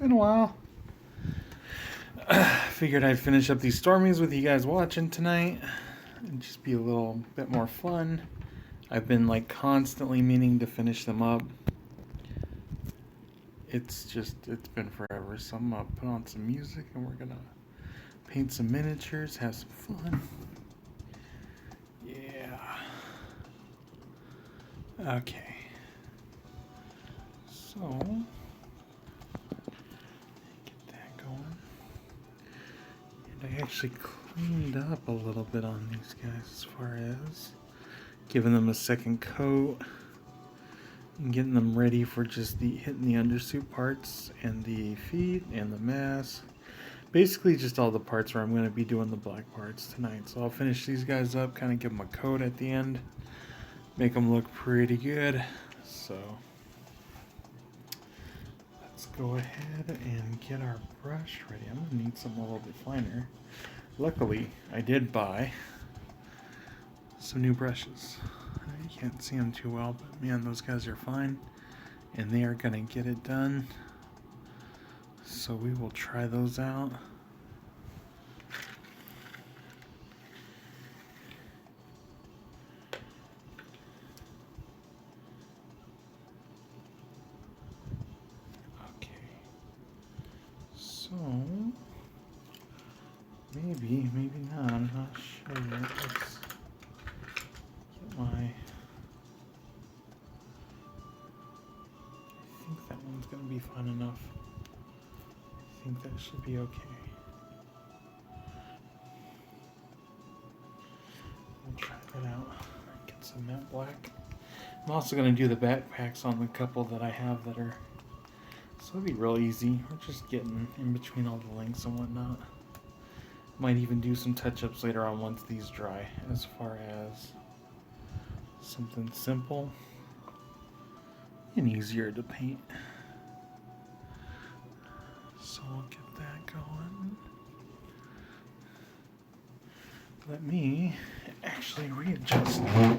been a while. Figured I'd finish up these Stormies with you guys watching tonight and just be a little bit more fun. I've been like constantly meaning to finish them up. It's been forever. So I'm gonna put on some music and we're gonna paint some miniatures, have some fun. Yeah. Okay. So get that going. And I actually cleaned up a little bit on these guys as far as giving them a second coat and getting them ready for just hitting the undersuit parts and the feet and the mask. Basically just all the parts where I'm going to be doing the black parts tonight. So I'll finish these guys up, kind of give them a coat at the end, make them look pretty good. So let's go ahead and get our brush ready. I'm going to need something a little bit finer. Luckily, I did buy some new brushes. You can't see them too well, but man, those guys are fine. And they are going to get it done. So we will try those out. Okay. So maybe not. I'm not sure yet. Let's get my. I think that one's going to be fine enough. I think that should be okay. We'll try that out. Get some matte black. I'm also going to do the backpacks on the couple that I have that are. So it'll be real easy. We're just getting in between all the links and whatnot. Might even do some touch-ups later on once these dry, as far as something simple and easier to paint. So we'll get that going. Let me actually readjust over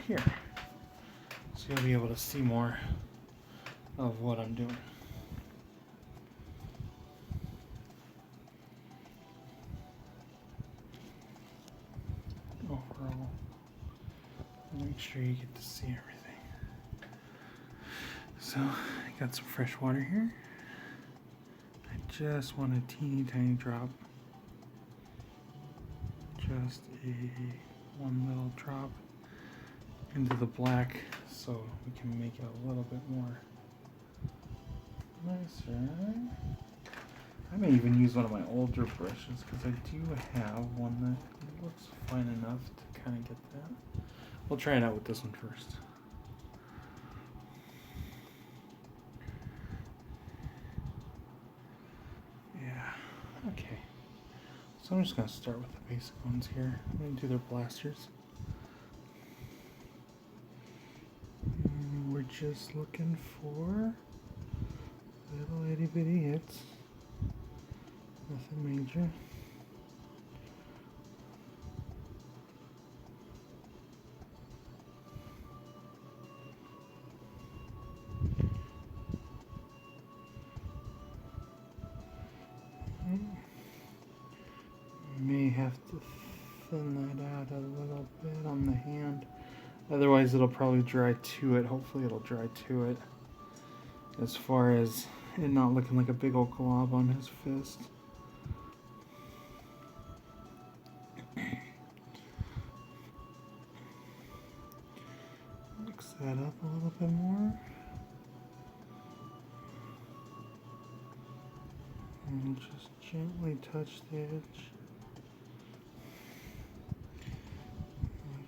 here, so you'll be able to see more of what I'm doing. Overall, make sure you get to see everything. So I got some fresh water here. I just want a teeny tiny drop, just one little drop into the black, so we can make it a little bit more nicer. I may even use one of my older brushes because I do have one that looks fine enough to kind of get that. We'll try it out with this one first. Yeah, okay. So I'm just going to start with the basic ones here. I'm going to do their blasters. We're just looking for little itty bitty hits. Nothing major. May have to thin that out a little bit on the hand. Otherwise it'll probably dry to it. Hopefully it'll dry to it. As far as it not looking like a big old glob on his fist. Mix that up a little bit more. And just gently touch the edge.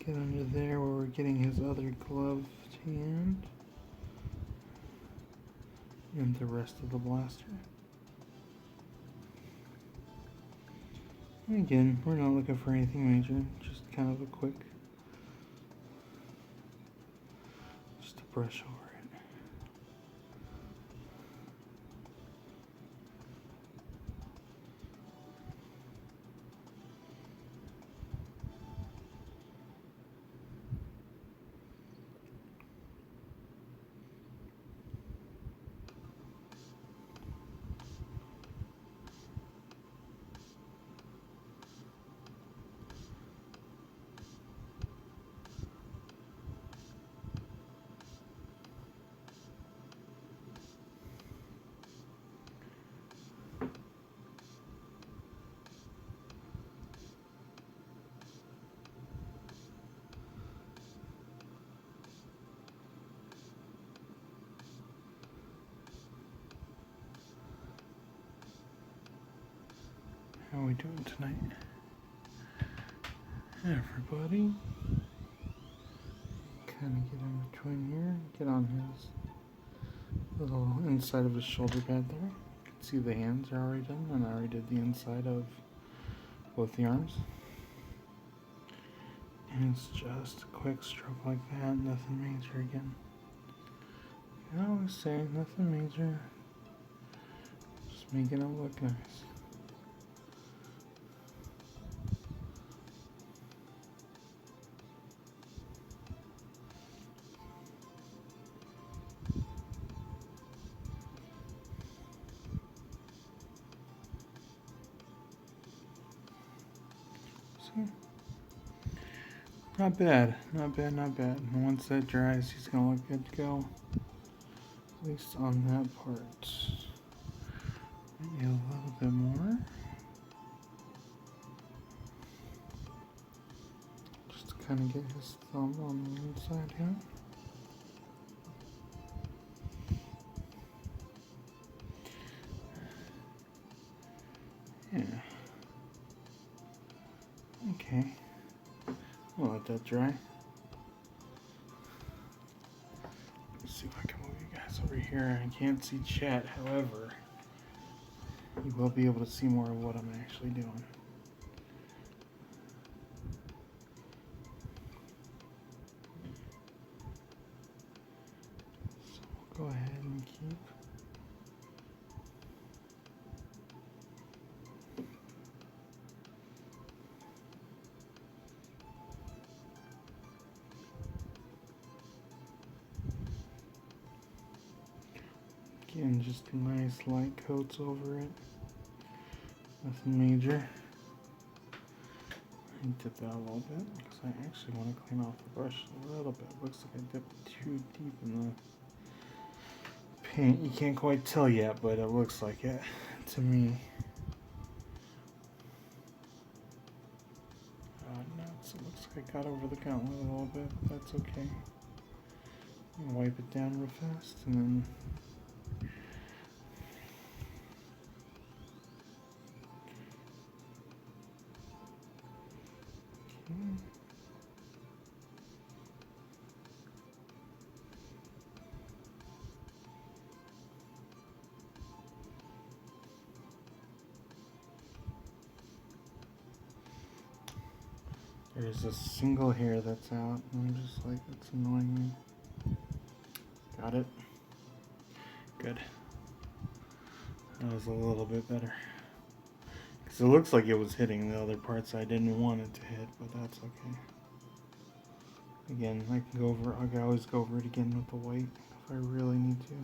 Get under there where we're getting his other gloved hand. And the rest of the blaster. And again, we're not looking for anything major, just kind of a quick, just a brush over it. How are we doing tonight? Everybody. Kind of get in between here. Get on his little inside of his shoulder pad there. You can see the hands are already done, and I already did the inside of both the arms. And it's just a quick stroke like that, nothing major again. I always say nothing major. Just making it look nice. See? Not bad, not bad, not bad. And once that dries, he's gonna look good to go. At least on that part. Maybe a little bit more. Just to kind of get his thumb on the inside here. Yeah. Okay. We'll let that dry. Let's see if I can move you guys over here. I can't see chat, however, you will be able to see more of what I'm actually doing. So we'll go ahead and keep. Again, just nice light coats over it. Nothing major. I dip that a little bit because I actually want to clean off the brush a little bit. Looks like I dipped too deep in the paint. You can't quite tell yet, but it looks like it to me. Nuts. It looks like I got over the gauntlet a little bit, but that's okay. Wipe it down real fast and then there's a single hair that's out, and I'm just like, it's annoying me. Got it? Good. That was a little bit better. Because it looks like it was hitting the other parts I didn't want it to hit, but that's okay. Again, I can always go over it again with the white if I really need to.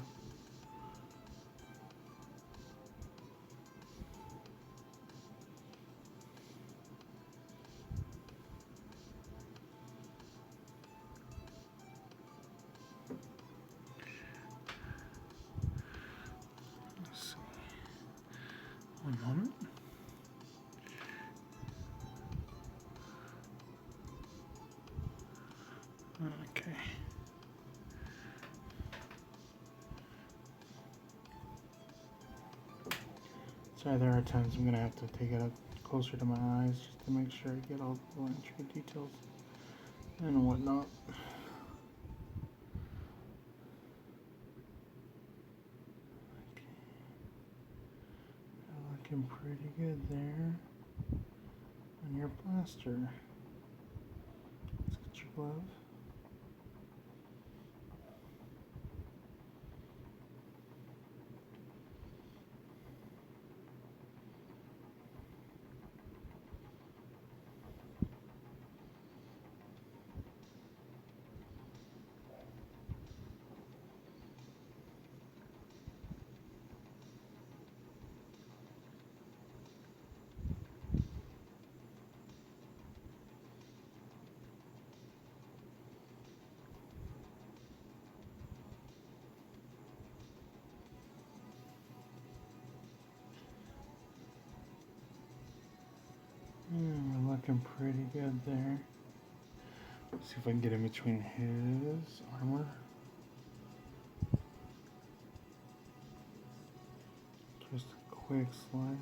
One moment. Okay. Sorry, there are times I'm going to have to take it up closer to my eyes just to make sure I get all the intricate details and whatnot. Okay. Looking pretty good there. On your plaster. Let's get your glove. We're looking pretty good there. Let's see if I can get in between his armor. Just a quick slide.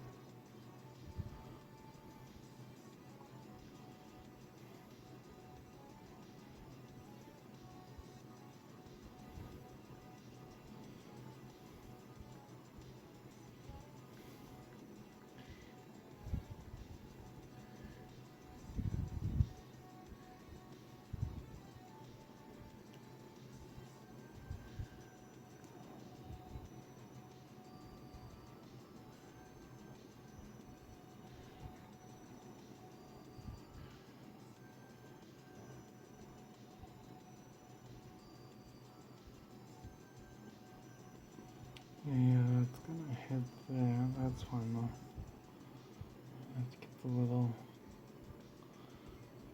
Yeah, it's gonna head there. That's fine though. Let's get the little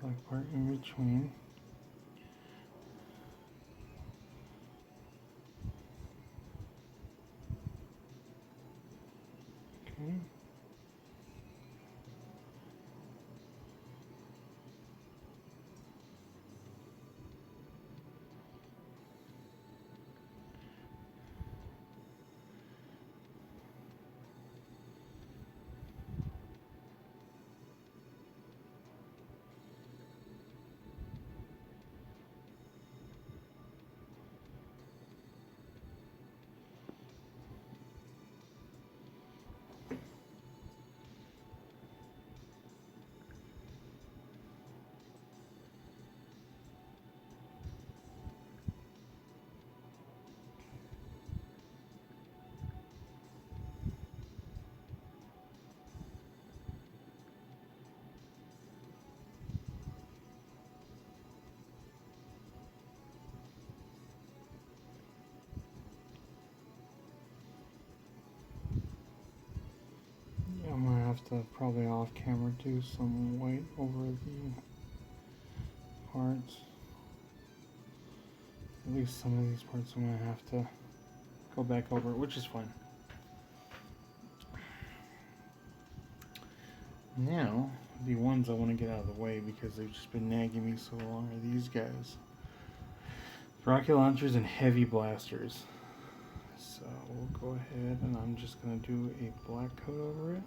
black part in between. Okay. Yeah, I'm gonna have to probably off camera do some white over the parts. At least some of these parts I'm gonna have to go back over, which is fine. Now, the ones I want to get out of the way because they've just been nagging me so long are these guys. Rocket launchers and heavy blasters. So we'll go ahead and I'm just going to do a black coat over it.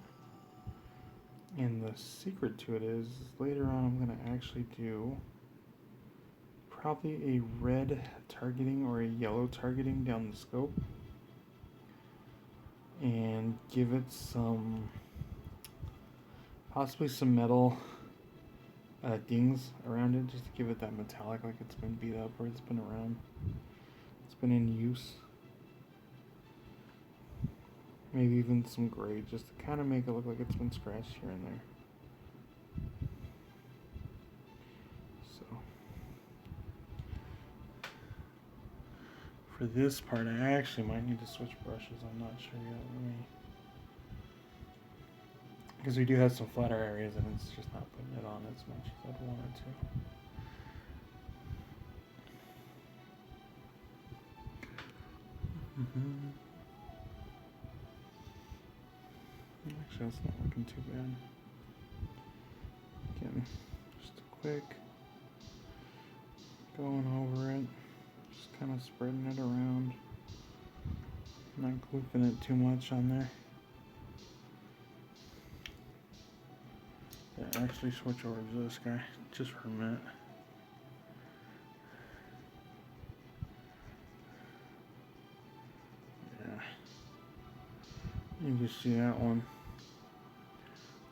And the secret to it is later on I'm going to actually do probably a red targeting or a yellow targeting down the scope. And give it some, possibly some metal dings around it just to give it that metallic, like it's been beat up or it's been around. It's been in use. Maybe even some gray just to kind of make it look like it's been scratched here and there. So for this part, I actually might need to switch brushes. I'm not sure yet. Because we do have some flatter areas and it's just not putting it on as much as I'd want it to. Actually, that's not looking too bad. Again, just a quick going over it, just kind of spreading it around, not gluing it too much on there. Yeah, actually switch over to this guy just for a minute. Yeah, you can see that one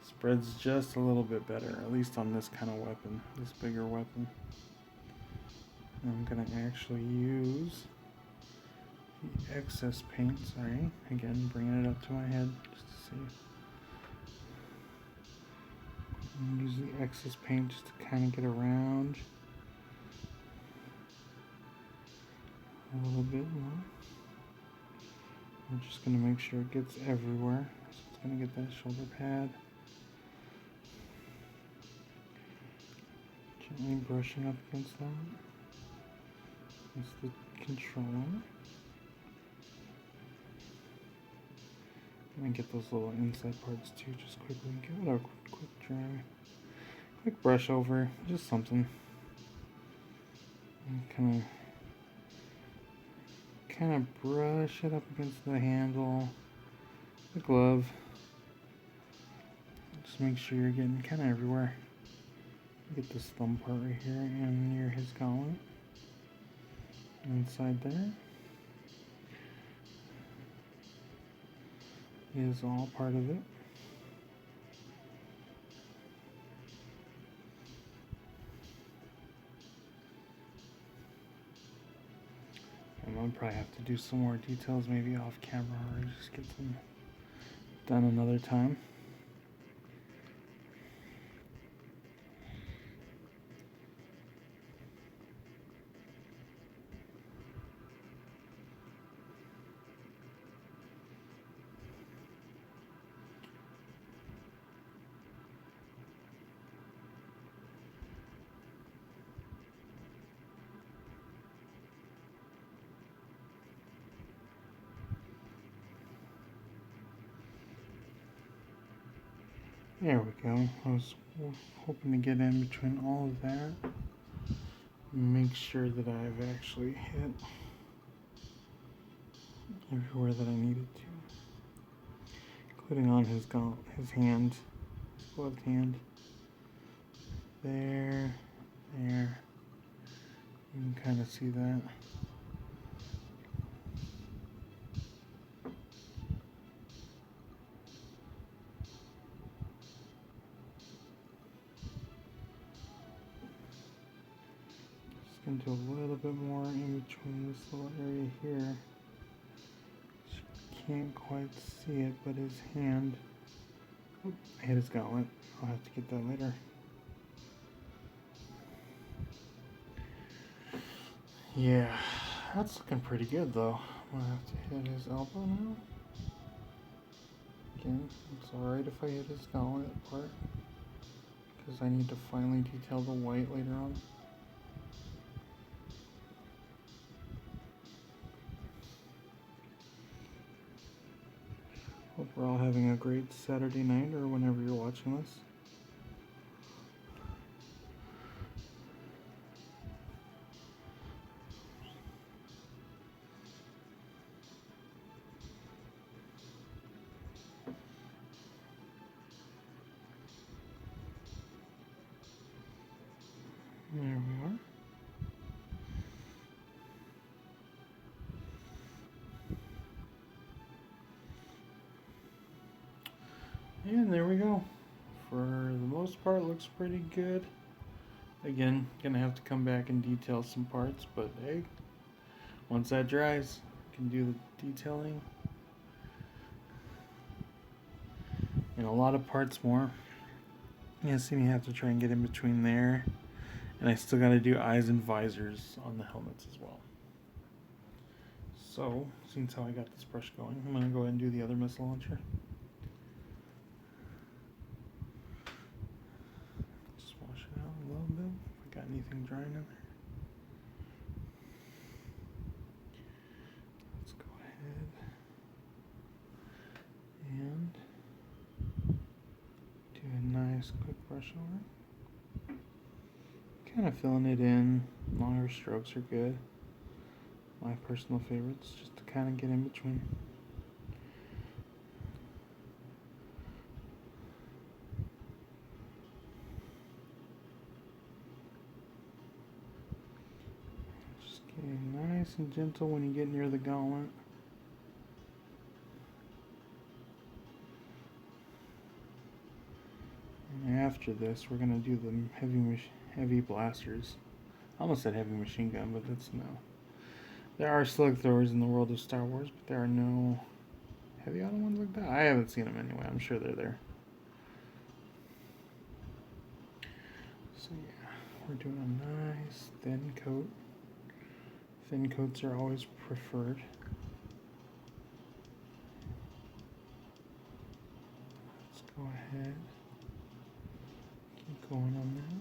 spreads just a little bit better, at least on this kind of weapon, this bigger weapon. I'm gonna actually use the excess paint, sorry, again bringing it up to my head just to see. Use the excess paint just to kind of get around a little bit more. I'm just going to make sure it gets everywhere. So it's going to get that shoulder pad. Gently brushing up against that. That's the controller. And get those little inside parts too, just quickly. Give it a quick dry. Quick brush over, just something. And kind of brush it up against the handle, the glove. Just make sure you're getting kind of everywhere. Get this thumb part right here and near his gauntlet. Inside there is all part of it. And I'll probably have to do some more details maybe off camera or just get them done another time. There we go. I was hoping to get in between all of that. Make sure that I've actually hit everywhere that I needed to. Including on his hand, his gloved hand. There. You can kind of see that. Just gonna do a little bit more in between this little area here. Can't quite see it, but his hand. Oh, I hit his gauntlet. I'll have to get that later. Yeah, that's looking pretty good though. I'm gonna have to hit his elbow now. Again, it's alright if I hit his gauntlet part, because I need to finally detail the white later on. Hope we're all having a great Saturday night or whenever you're watching this. There we are. And there we go. For the most part, looks pretty good. Again, gonna have to come back and detail some parts, but hey, once that dries, can do the detailing. And a lot of parts more. You see me have to try and get in between there. And I still gotta do eyes and visors on the helmets as well. So, since how I got this brush going, I'm gonna go ahead and do the other missile launcher. Just wash it out a little bit if I got anything drying in there. Let's go ahead and do a nice quick brush over. Kind of filling it in. Longer strokes are good. My personal favorites, just to kind of get in between. Just getting nice and gentle when you get near the gauntlet. And after this, we're gonna do the heavy blasters. I almost said heavy machine gun, but that's no. There are slug throwers in the world of Star Wars, but there are no heavy auto ones like that. I haven't seen them anyway. I'm sure they're there. So yeah, we're doing a nice thin coat. Thin coats are always preferred. Let's go ahead. Keep going on that.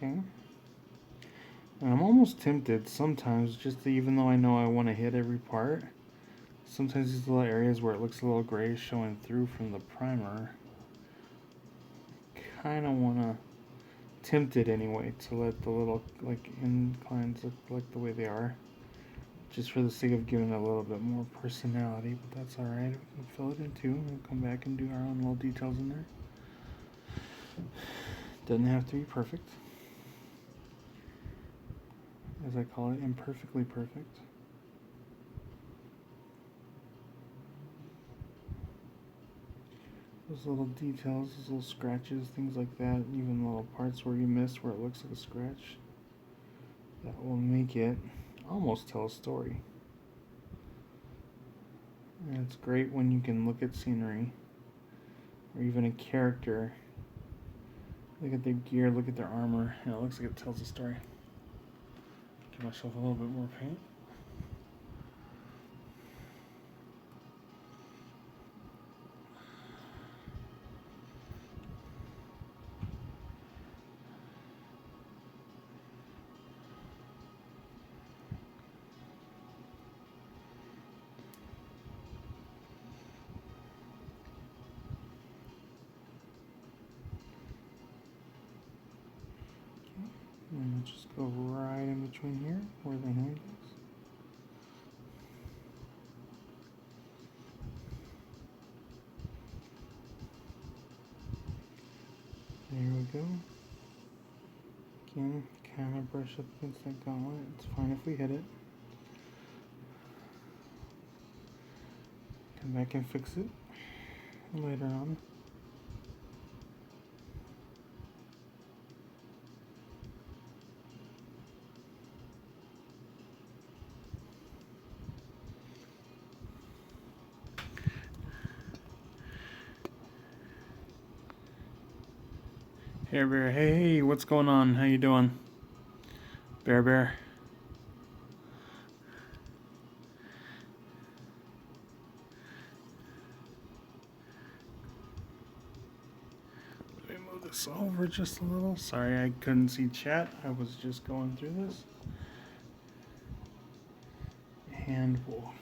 Okay. And I'm almost tempted sometimes, just to, even though I know I want to hit every part, sometimes these little areas where it looks a little gray showing through from the primer, kind of want to tempt it anyway to let the little like inclines look like the way they are, just for the sake of giving it a little bit more personality. But that's all right. We can fill it in too. We'll come back and do our own little details in there. Doesn't have to be perfect. As I call it, imperfectly perfect. Those little details, those little scratches, things like that, even little parts where you miss where it looks like a scratch, that will make it almost tell a story. And it's great when you can look at scenery or even a character, look at their gear, look at their armor, and it looks like it tells a story. Give myself a little bit more paint. just go right in between here where the hand is. There we go. Again, kind of brush up against that gauntlet. It's fine if we hit it. Come back and fix it later on. Hey Bear, hey, what's going on? How you doing? Bear. Let me move this over just a little. Sorry I couldn't see chat. I was just going through this. And we'll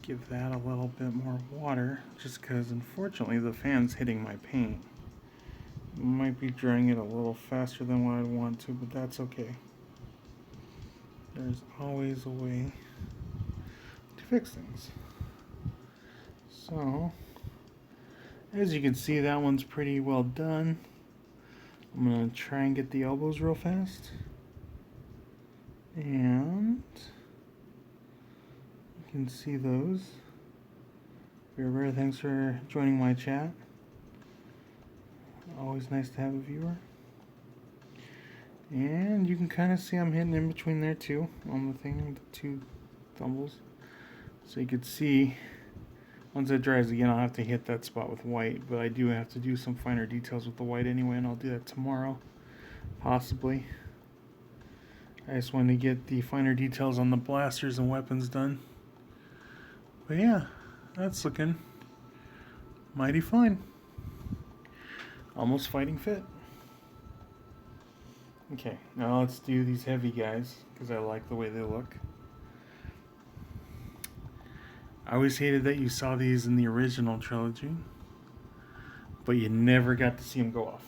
give that a little bit more water just because unfortunately the fan's hitting my paint. Might be drying it a little faster than what I want to, but that's okay. There's always a way to fix things. So, as you can see, that one's pretty well done. I'm going to try and get the elbows real fast. And you can see those. Bear, thanks for joining my chat. Always nice to have a viewer. And you can kind of see I'm hitting in between there too on the thing, the two thumbles. So you could see once it dries again, I'll have to hit that spot with white, but I do have to do some finer details with the white anyway, and I'll do that tomorrow, possibly. I just wanted to get the finer details on the blasters and weapons done. But yeah, that's looking mighty fine. Almost fighting fit. Okay, now let's do these heavy guys, because I like the way they look. I always hated that you saw these in the original trilogy, but you never got to see them go off.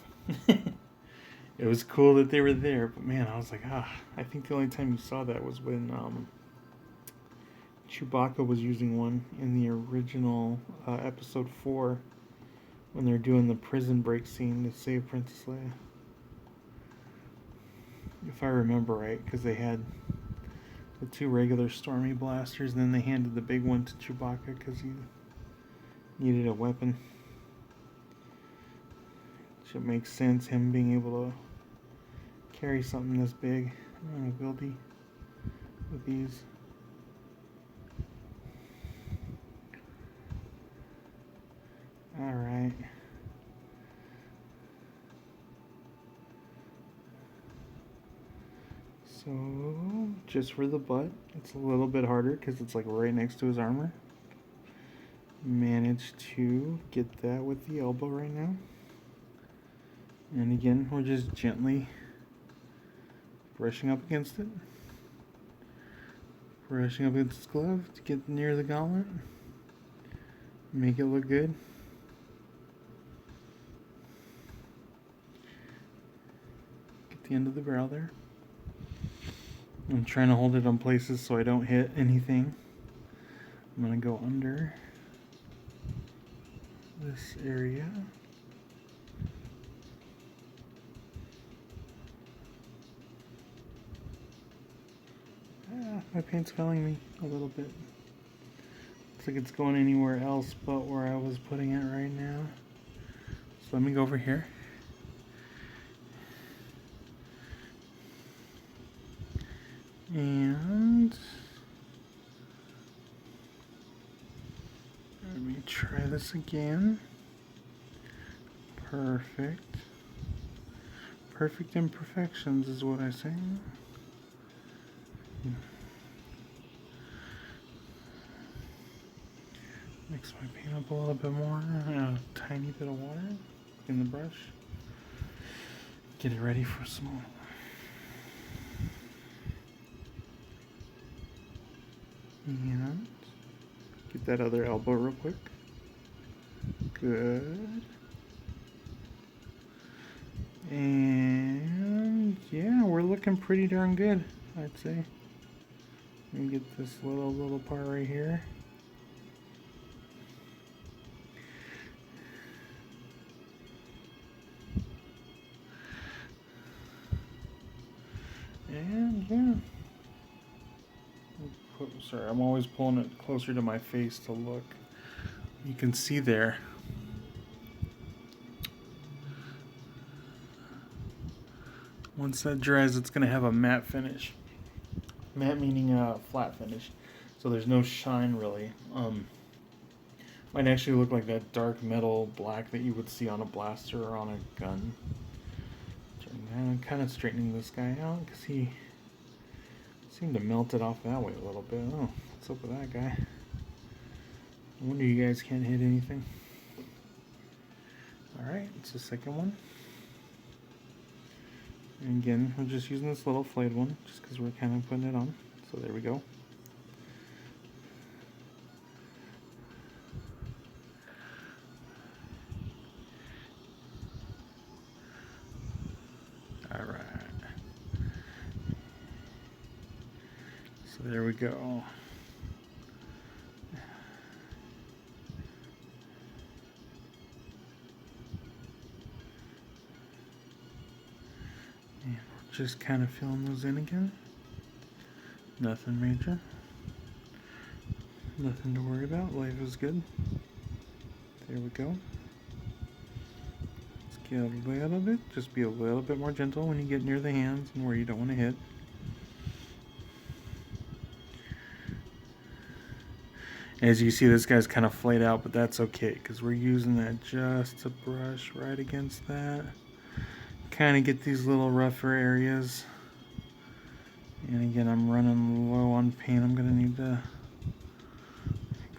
It was cool that they were there, but man, I was like, I think the only time you saw that was when Chewbacca was using one in the original episode 4, when they're doing the prison break scene to save Princess Leia. If I remember right, because they had the 2 regular Stormy blasters, and then they handed the big one to Chewbacca because he needed a weapon. Should make sense, him being able to carry something this big. Wieldy with these. Alright. So, just for the butt, it's a little bit harder because it's like right next to his armor. Managed to get that with the elbow right now. And again, we're just gently brushing up against it. Brushing up against his glove to get near the gauntlet. Make it look good. Get the end of the barrel there. I'm trying to hold it on places so I don't hit anything. I'm going to go under this area. My paint's failing me a little bit. Looks like it's going anywhere else but where I was putting it right now. So let me go over here. And let me try this again. Perfect. Perfect imperfections is what I say. Mix my paint up a little bit more. A tiny bit of water in the brush. Get it ready for some more. And get that other elbow real quick. Good. And yeah, we're looking pretty darn good, I'd say. Let me get this little part right here. And yeah. Sorry, I'm always pulling it closer to my face to look. You can see there. Once that dries, it's going to have a matte finish. Matte meaning a flat finish. So there's no shine really. Might actually look like that dark metal black that you would see on a blaster or on a gun. I'm kind of straightening this guy out because he seemed to melt it off that way a little bit. Oh, what's up with that guy? I wonder you guys can't hit anything. Alright, it's the second one. And again, we're just using this little flayed one just because we're kind of putting it on. So there we go. Alright. So there we go. And we're just kind of filling those in again. Nothing major. Nothing to worry about. Life is good. There we go. Let's get a little bit. Just be a little bit more gentle when you get near the hands and where you don't want to hit. As you see, this guy's kind of flayed out, but that's okay because we're using that just to brush right against that. Kind of get these little rougher areas. And again, I'm running low on paint. I'm going to need to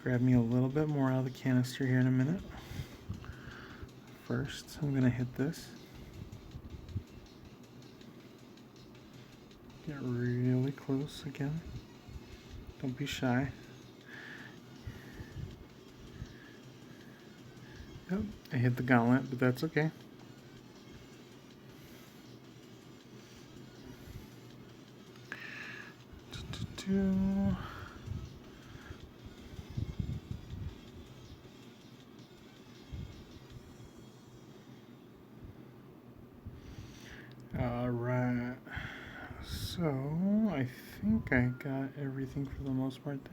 grab me a little bit more out of the canister here in a minute. First, I'm going to hit this. Get really close again. Don't be shy. Yep, I hit the gauntlet, but that's okay. Alright, so I think I got everything for the most part there.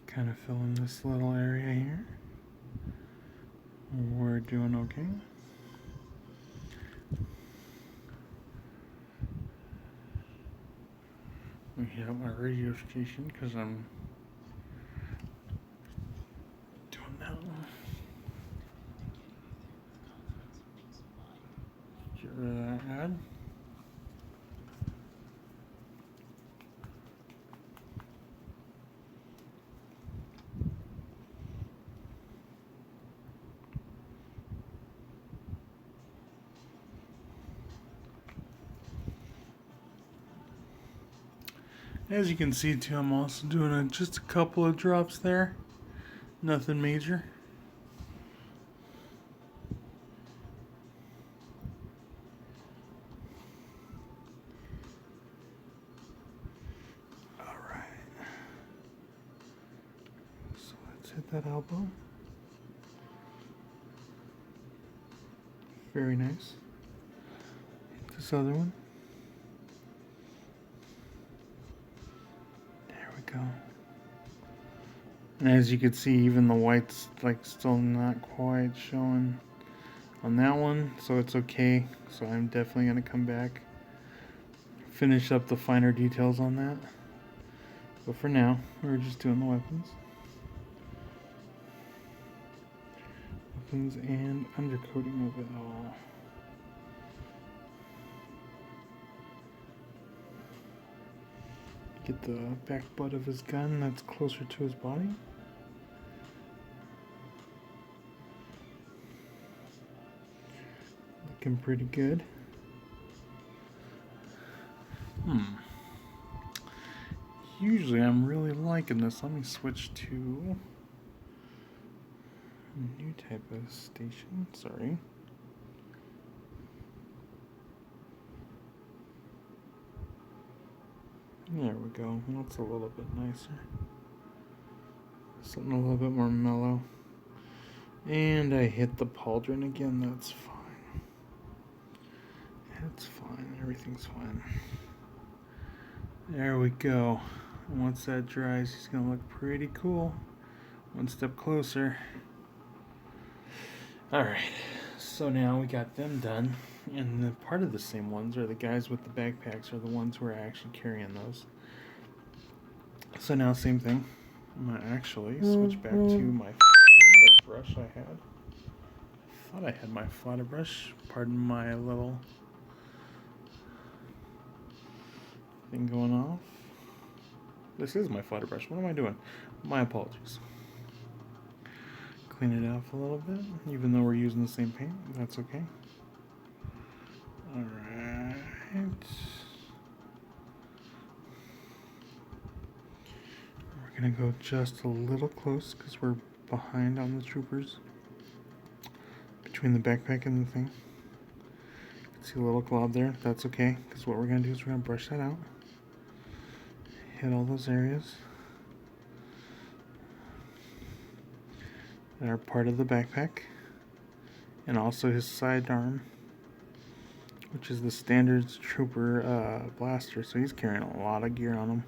Kind of fill in this little area here. We're doing okay. Let me hit up my radio station because I'm doing that one. Get rid of that ad. As you can see too, I'm also doing just a couple of drops there. Nothing major. Alright. So let's hit that elbow. Very nice. Hit this other one. Go. And as you can see, even the white's like still not quite showing on that one, so it's okay. So I'm definitely going to come back, finish up the finer details on that. But for now, we're just doing the weapons. Weapons and undercoating of it all. Get the back butt of his gun that's closer to his body. Looking pretty good. Usually I'm really liking this. Let me switch to New type of station, sorry. There we go. That's a little bit nicer. Something a little bit more mellow. And I hit the pauldron again. That's fine. It's fine. Everything's fine. There we go. And once that dries, he's going to look pretty cool. One step closer. Alright. So now we got them done. And the part of the same ones are the guys with the backpacks are the ones who are actually carrying those. So now same thing. I'm going to actually switch back to my flatter brush I had. I thought I had my flatter brush. Pardon my little thing going off. This is my flatter brush. What am I doing? My apologies. Clean it off a little bit, even though we're using the same paint. That's okay. Alright. We're going to go just a little close because we're behind on the troopers. Between the backpack and the thing. You can see a little glob there. That's okay, because what we're going to do is we're going to brush that out. Hit all those areas that are part of the backpack. And also his sidearm, which is the standard trooper blaster. So he's carrying a lot of gear on him.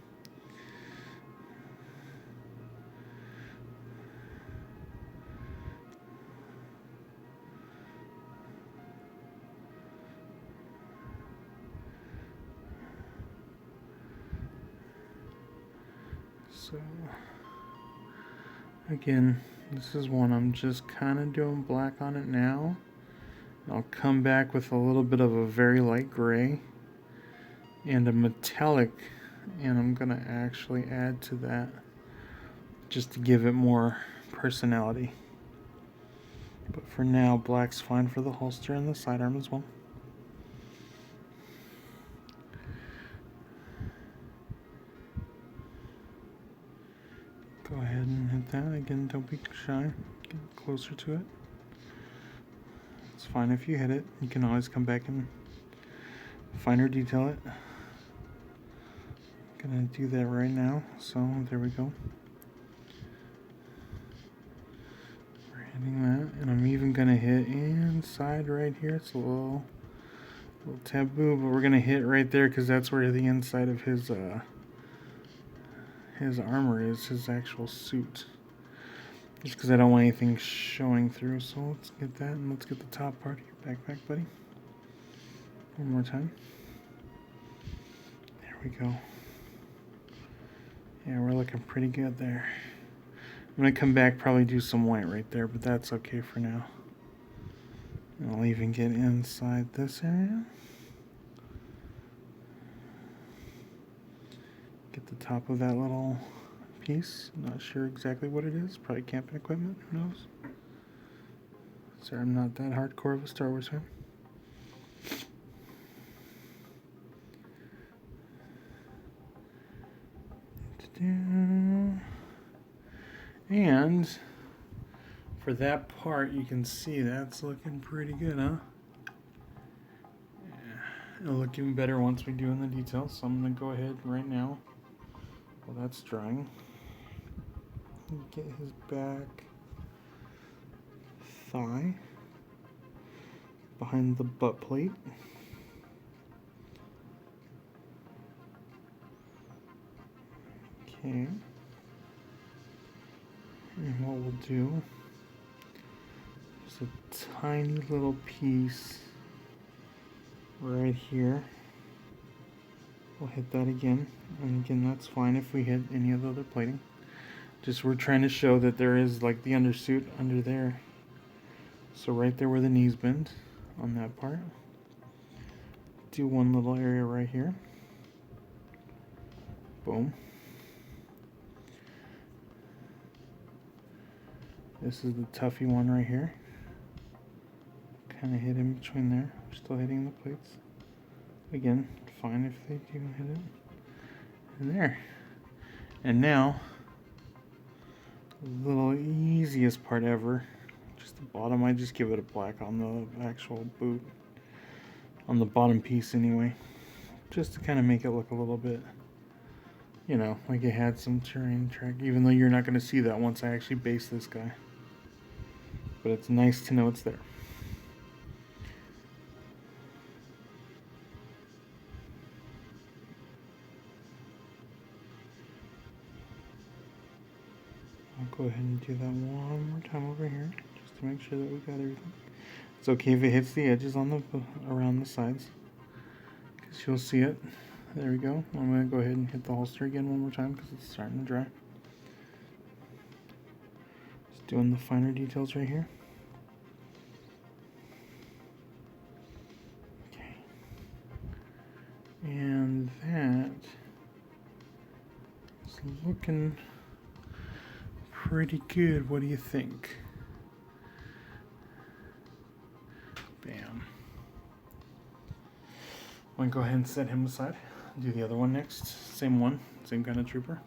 So, again, this is one I'm just kind of doing black on it now. I'll come back with a little bit of a very light gray and a metallic, and I'm going to actually add to that just to give it more personality. But for now, black's fine for the holster and the sidearm as well. Go ahead and hit that. Again, don't be shy. Get closer to it. It's fine if you hit it. You can always come back and finer detail it. I'm gonna do that right now. So there we go. We're hitting that, and I'm even gonna hit inside right here. It's a little taboo, but we're gonna hit right there because that's where the inside of his armor is, his actual suit. Just because I don't want anything showing through. So let's get that, and let's get the top part of your backpack, buddy. One more time. There we go. Yeah, we're looking pretty good there. I'm going to come back, probably do some white right there, but that's okay for now. And I'll even get inside this area. Get the top of that little piece. Not sure exactly what it is. Probably camping equipment. Who knows? Sorry, I'm not that hardcore of a Star Wars fan. And for that part, you can see that's looking pretty good, huh? Yeah, it'll look even better once we do in the details. So I'm going to go ahead right now. Well, that's drying. Get his back thigh behind the butt plate. Okay. And what we'll do is a tiny little piece right here. We'll hit that again, and again that's fine if we hit any of the other plating. Just we're trying to show that there is like the undersuit under there. So right there where the knees bend on that part. Do one little area right here. Boom. This is the toughy one right here. Kind of hit in between there. We're still hitting the plates. Again, fine if they do hit it. And there. And now, the little easiest part ever, just the bottom. I just give it a black on the actual boot, on the bottom piece anyway, just to kind of make it look a little bit, you know, like it had some terrain track, even though you're not going to see that once I actually base this guy. But it's nice to know it's there. I'll go ahead and do that one more time over here, just to make sure that we got everything. It's okay if it hits the edges on the around the sides, because you'll see it. There we go. I'm going to go ahead and hit the holster again one more time because it's starting to dry. Just doing the finer details right here. Okay. And that is looking pretty good. What do you think? Bam. I'm going to go ahead and set him aside. Do the other one next. Same one, same kind of trooper.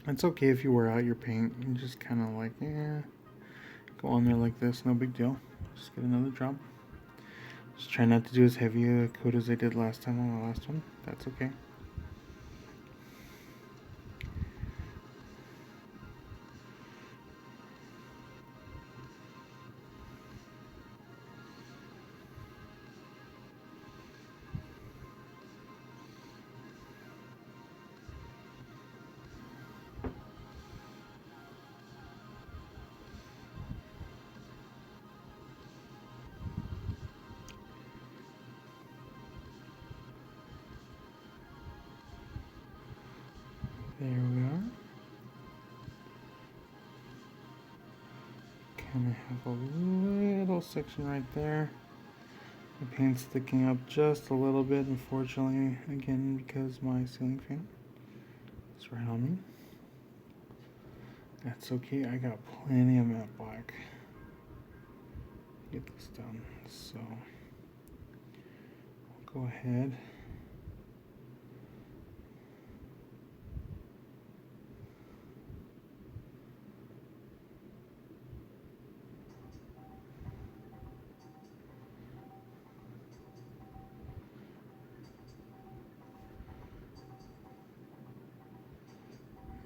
It's okay if you wear out your paint and just kind of like, go on there like this, no big deal. Just get another drop. Just try not to do as heavy a coat as I did last time on the last one. That's okay. There we are. Kind of have a little section right there. The paint's sticking up just a little bit, unfortunately, again, because my ceiling fan is right on me. That's okay, I got plenty of matte black. Get this done, so we'll go ahead.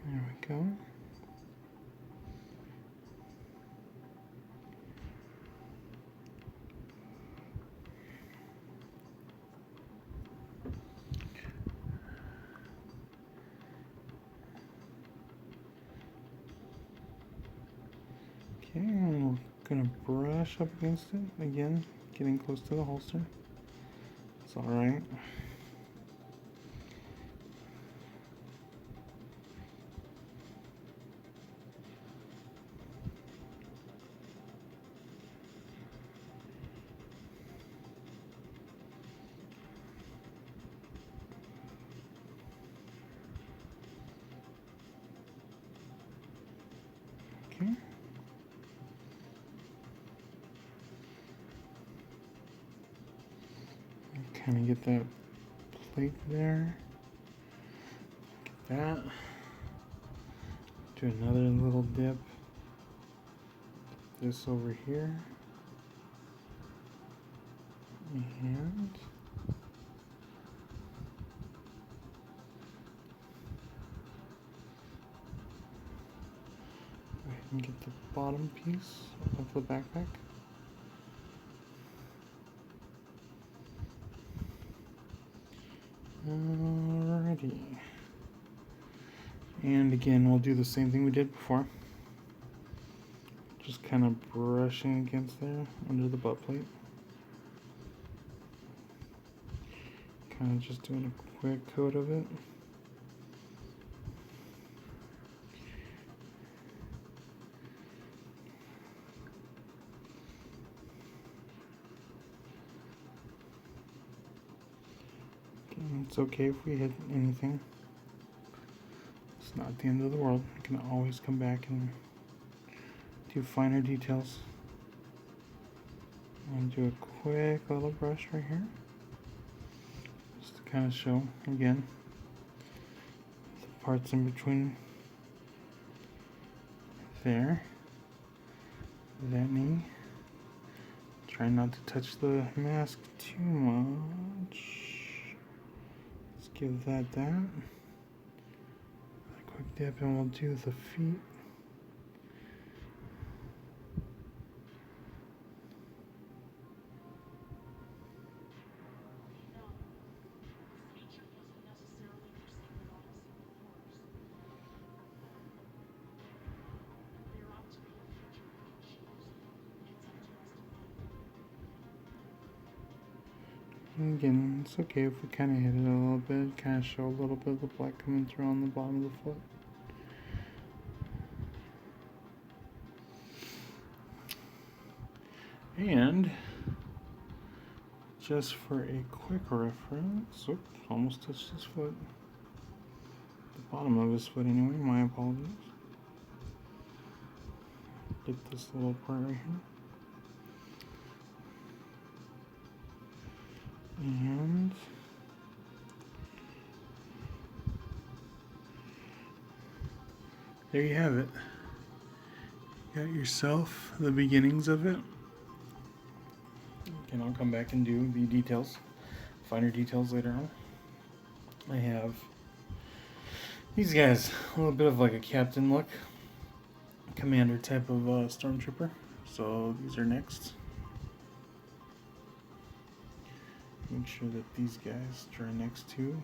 There we go. Okay, and we're gonna brush up against it again, getting close to the holster. It's all right. Okay. Kind of get that plate there. Get that. Do another little dip. This over here. And go ahead and get the bottom piece of the backpack. Alrighty. And again, we'll do the same thing we did before. Just kind of brushing against there under the butt plate. Kind of just doing a quick coat of it. It's okay if we hit anything. It's not the end of the world. We can always come back and do finer details. I'm gonna do a quick little brush right here, just to kind of show again the parts in between there, that knee. Try not to touch the mask too much. Let's give that. A quick dip, and we'll do the feet. And again, it's okay if we kind of hit it a little bit, kind of show a little bit of the black coming through on the bottom of the foot. And just for a quick reference, oops, almost touched his foot. The bottom of his foot anyway, my apologies. Get this little part right here. And there you have it. You got yourself the beginnings of it. And I'll come back and do the details, finer details later on. I have these guys, a little bit of like a captain look, commander type of stormtrooper. So these are next. Make sure that these guys draw next to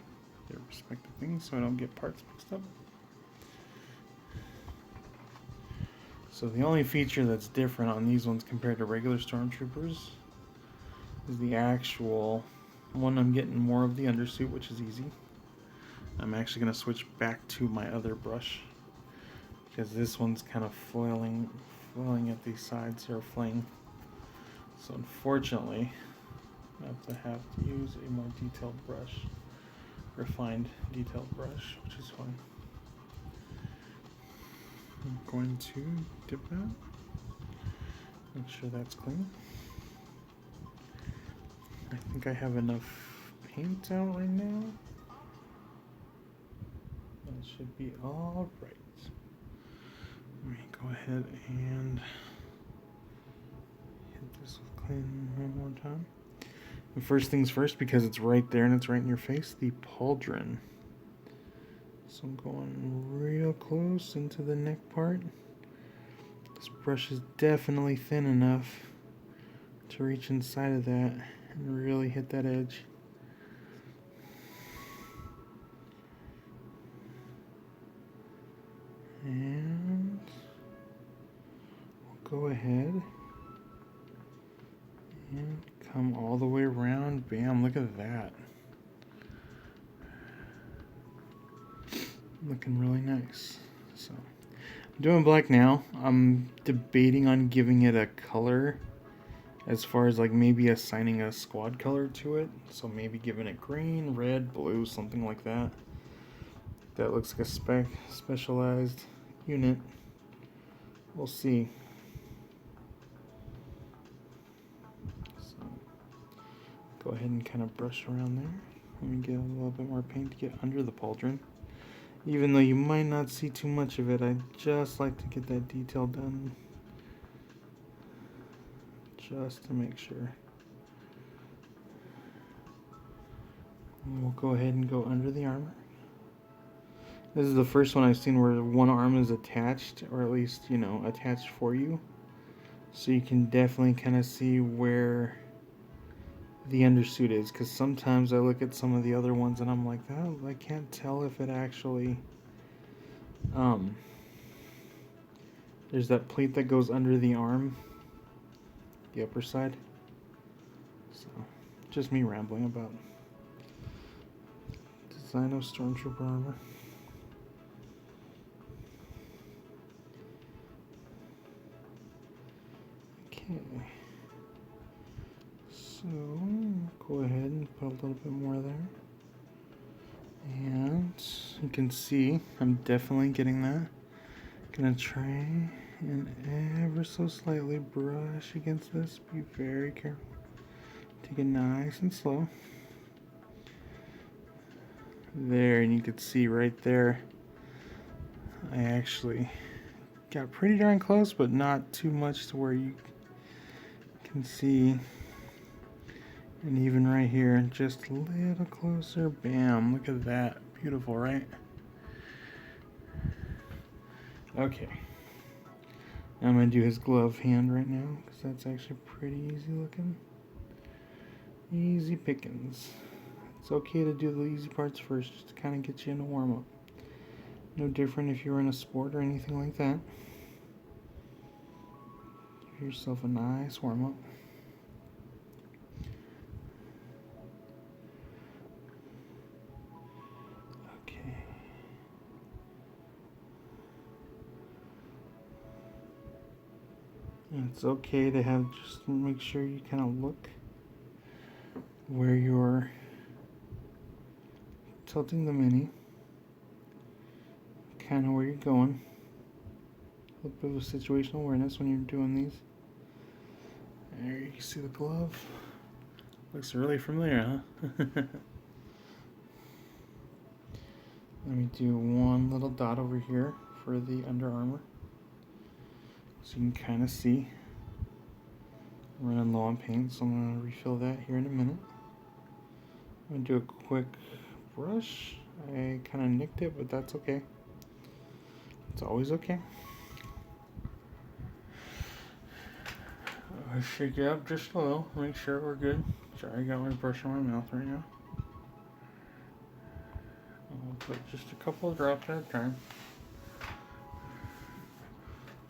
their respective things so I don't get parts mixed up. So the only feature that's different on these ones compared to regular stormtroopers is the actual one. I'm getting more of the undersuit, which is easy. I'm actually going to switch back to my other brush because this one's kind of foiling at these sides here, flaying. So unfortunately, I have to use a more detailed brush, refined detailed brush, which is fine. I'm going to dip that, make sure that's clean. I think I have enough paint out right now. That should be all right. Let me go ahead and hit this with clean one more time. And first things first, because it's right there and it's right in your face, the pauldron. So I'm going real close into the neck part. This brush is definitely thin enough to reach inside of that and really hit that edge. And we'll go ahead and come all the way around. Bam, look at that. Looking really nice. So I'm doing black now. I'm debating on giving it a color as far as like maybe assigning a squad color to it. So maybe giving it green, red, blue, something like that. That looks like a specialized unit. We'll see. So go ahead and kind of brush around there. Let me get a little bit more paint to get under the pauldron. Even though you might not see too much of it, I just like to get that detail done just to make sure. And we'll go ahead and go under the armor. This is the first one I've seen where one arm is attached, or at least, you know, attached for you. So you can definitely kind of see where the undersuit is, because sometimes I look at some of the other ones and I'm like, oh, I can't tell if it actually there's that plate that goes under the arm, the upper side. So just me rambling about design of stormtrooper armor. Okay, so go ahead and put a little bit more there. And you can see I'm definitely getting that. Gonna try and ever so slightly brush against this. Be very careful. Take it nice and slow. there, and you could see right there I actually got pretty darn close, but not too much to where you can see. And even right here, just a little closer. Bam, look at that. Beautiful, right? Okay. Now I'm going to do his glove hand right now, because that's actually pretty easy looking. Easy pickings. It's okay to do the easy parts first, just to kind of get you in a warm-up. No different if you were in a sport or anything like that. Give yourself a nice warm-up. Okay. And it's okay to have, just make sure you kind of look where you're tilting the mini, kind of where you're going. A little bit of situational awareness when you're doing these. There, you can see the glove. Looks really familiar, huh? Let me do one little dot over here for the Under Armour, so you can kind of see. I'm running low on paint, so I'm going to refill that here in a minute. I'm going to do a quick brush. I kind of nicked it, but that's okay. It's always okay. I'll shake it up just a little, make sure we're good. Sorry, I got my brush on my mouth right now. I'll put just a couple of drops at a time.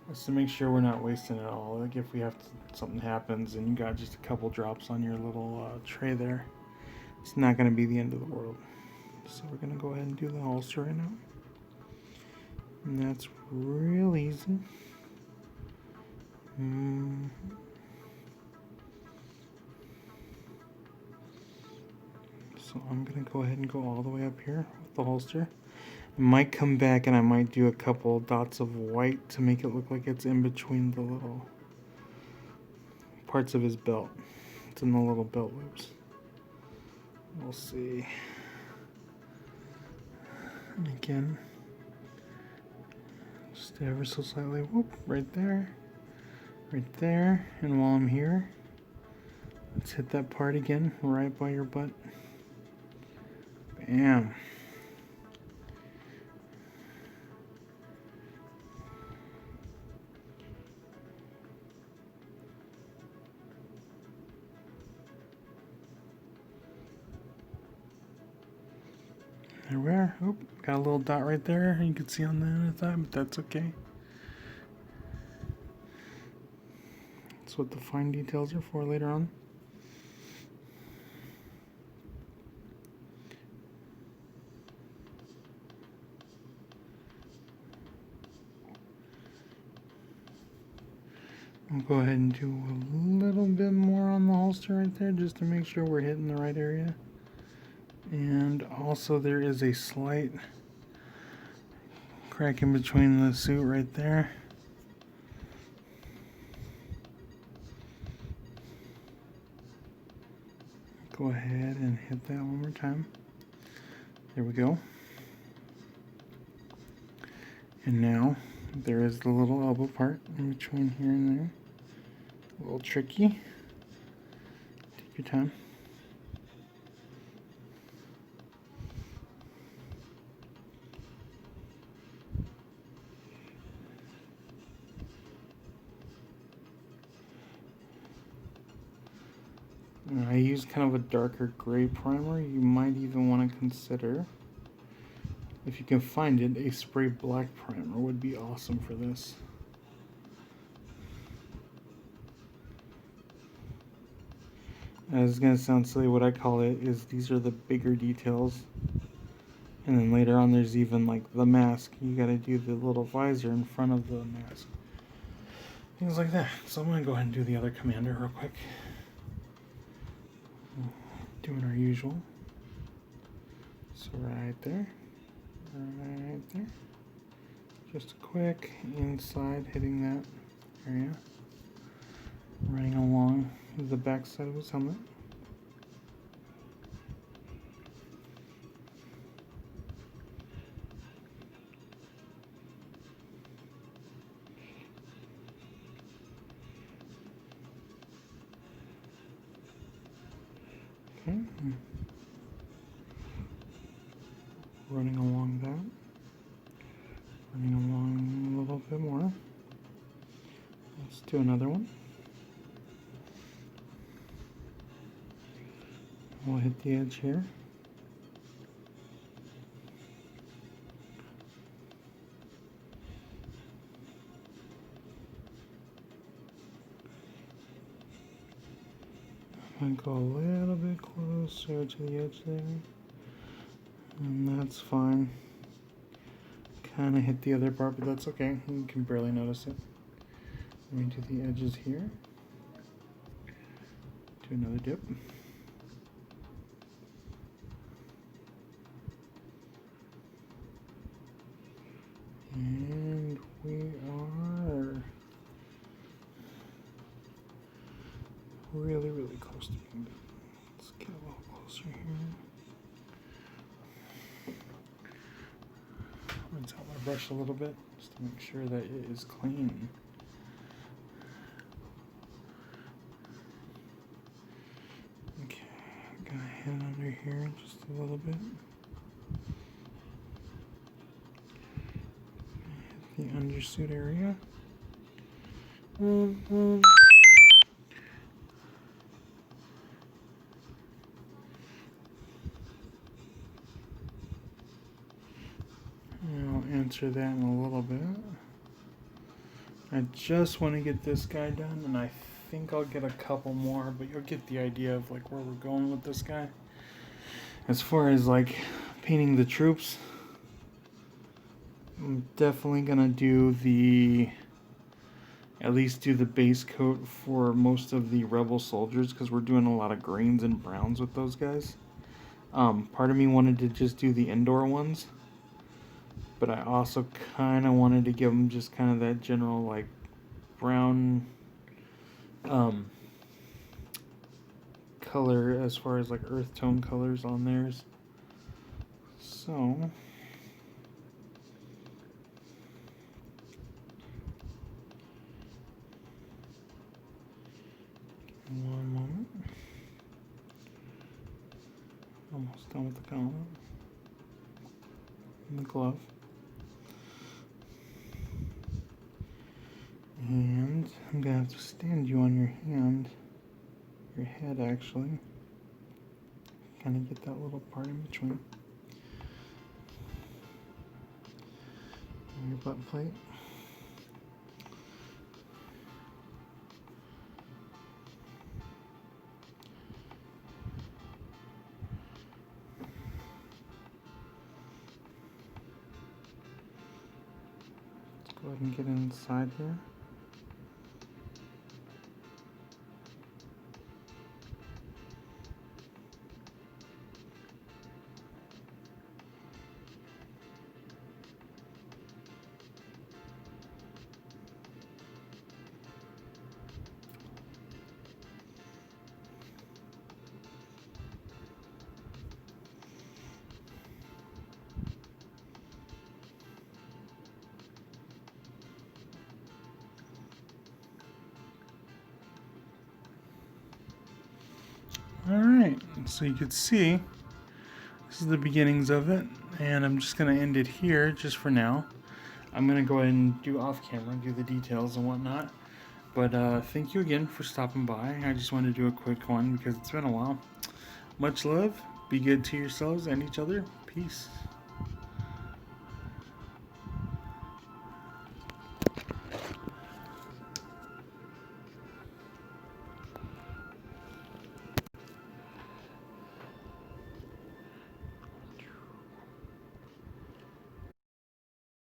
Just to make sure we're not wasting it all. Like if we have to, something happens and you got just a couple drops on your little tray there, it's not going to be the end of the world. So we're going to go ahead and do the holster right now. And that's real easy. So I'm going to go ahead and go all the way up here with the holster. I might come back and I might do a couple dots of white to make it look like it's in between the little parts of his belt. It's in the little belt loops. We'll see. And again, just ever so slightly, whoop, right there, right there. And while I'm here, let's hit that part again, right by your butt. Bam. There we are. Oh, got a little dot right there. You can see on the end of that, but that's okay. That's what the fine details are for later on. I'll go ahead and do a little bit more on the holster right there just to make sure we're hitting the right area. And also there is a slight crack in between the suit right there. Go ahead and hit that one more time. There we go. And now there is the little elbow part in between here and there. A little tricky. Take your time. I use kind of a darker gray primer. You might even want to consider, if you can find it, a spray black primer would be awesome for this. It's going to sound silly, what I call it is these are the bigger details. And then later on there's even like the mask. You got to do the little visor in front of the mask. Things like that. So I'm going to go ahead and do the other commander real quick. Doing our usual. So right there. Right there. Just a quick inside hitting that area. Running along the back side of his helmet. Okay. Running along that. Running along a little bit more. Let's do another one. We'll hit the edge here. I'm gonna go a little bit closer to the edge there. And that's fine. Kind of hit the other part, but that's okay. You can barely notice it. Let me do the edges here. Do another dip. And we are really, really close to being done. Let's get a little closer here. Rinse out my brush a little bit just to make sure that it is clean. Okay, I'm gonna hit under here just a little bit. Hit the undersuit area. I'll answer that in a little bit. I just want to get this guy done, and I think I'll get a couple more, but you'll get the idea of like where we're going with this guy. As far as like painting the troops, I'm definitely gonna do at least do the base coat for most of the rebel soldiers, because we're doing a lot of greens and browns with those guys. Part of me wanted to just do the indoor ones, but I also kind of wanted to give them just kind of that general like brown color as far as like earth tone colors on theirs. So one moment. Almost done with the collar and the glove. And I'm gonna have to stand you on your hand, your head actually. Kind of get that little part in between. And your butt plate. Let's go ahead and get inside here. Alright, so you can see this is the beginnings of it, and I'm just going to end it here just for now. I'm going to go ahead and do off camera, do the details and whatnot. But thank you again for stopping by. I just wanted to do a quick one because it's been a while. Much love, be good to yourselves and each other. Peace.